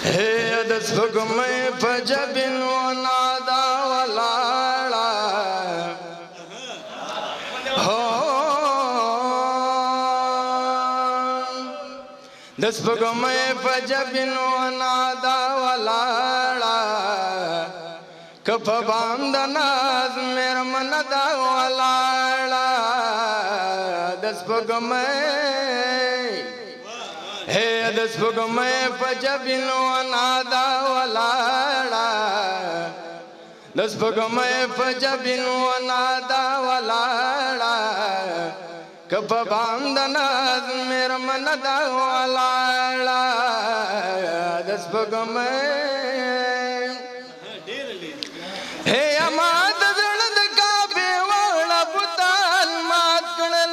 هي د سپوږمۍ په جبین ونا دا ولاړه هو د سپوږمۍ په جبین ونا دا ولاړه کپ باند ناز میرمن دا ولاړه د سپوږمۍ د سپوږمۍ په جبین ونا دا ولاړه د سپوږمۍ په جبین ونا دا ولاړه کپ باند ناز میرمن دا ولاړه د سپوږمۍ هي اما د زړه د کعبې واړه بوتان مات کړل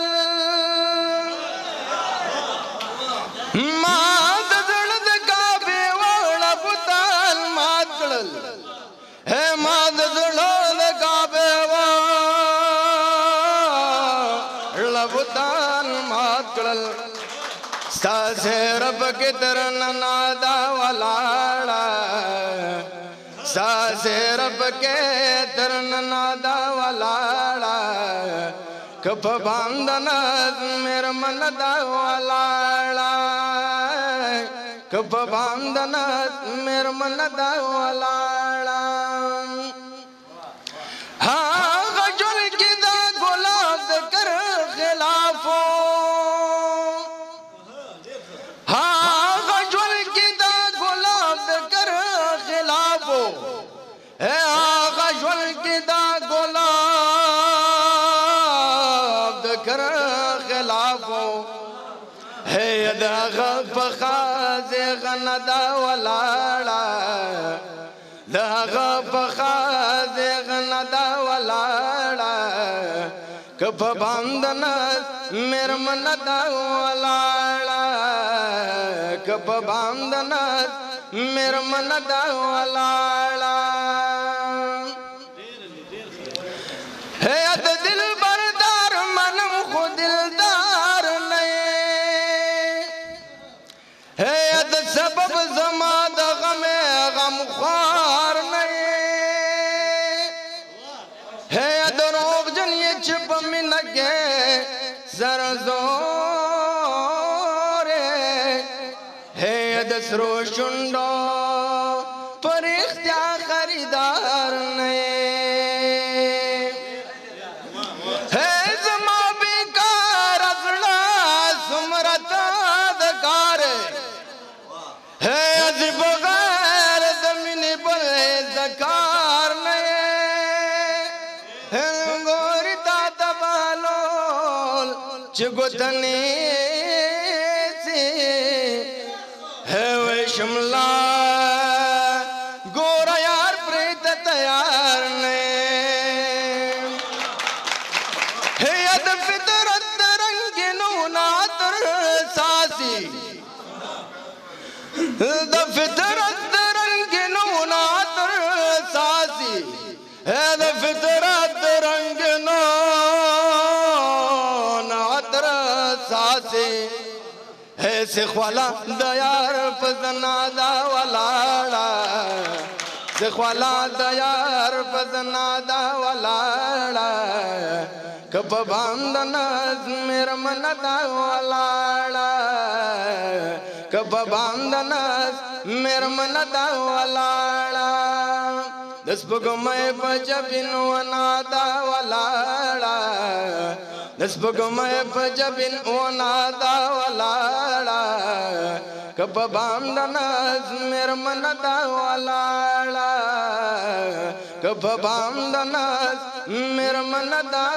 ساسے رب کی طرح نادا ولاڑا ساسے رب کے طرح نادا ولاڑا کپ باندنا میرا من دا ولاڑا کپ باندنا میرا من دا ولاڑا ہاں غجل کی دا گلاب کر خلافو دا ولاړه دغه پخا دغه دا ولاړه کپ باندن میرمن دا ولاړه کپ باندن میرمن دا ولاړه ہے د دل بردار منم خود دلدار نه ہے سبب زما د غم غم خوار نه ہے دروغ جن یہ چپ منگے سر زور ہے دسرو شنڈو پر اختیار خریدار نه ہے زما بیکار اغلا سمرت دکار ہے بغیر زمین پر زکار نہیں گوری دادا بالول چگتنی سی ہے وہ شملہ گورا یار پریت تیار نہیں ہے ید فطرت رنگ نوناتر ساسی د فطرت رنگ نوناتر ساسی ہے د فطرت رنگ نوناتر ساسی ہے سخوالا دیار پزنا دا ولاڑا سخوالا دیار پزنا دا ولاڑا کپ باندنا میرمن دا ولاڑا کپ باندنا میرمن دا ولاڑا د سپوږمۍ په جبین ونا دا ولاړه د سپوږمۍ په جبین ونا دا ولاړه کپ باندنا میرمن دا ولاړه کپ باندنا میرمن دا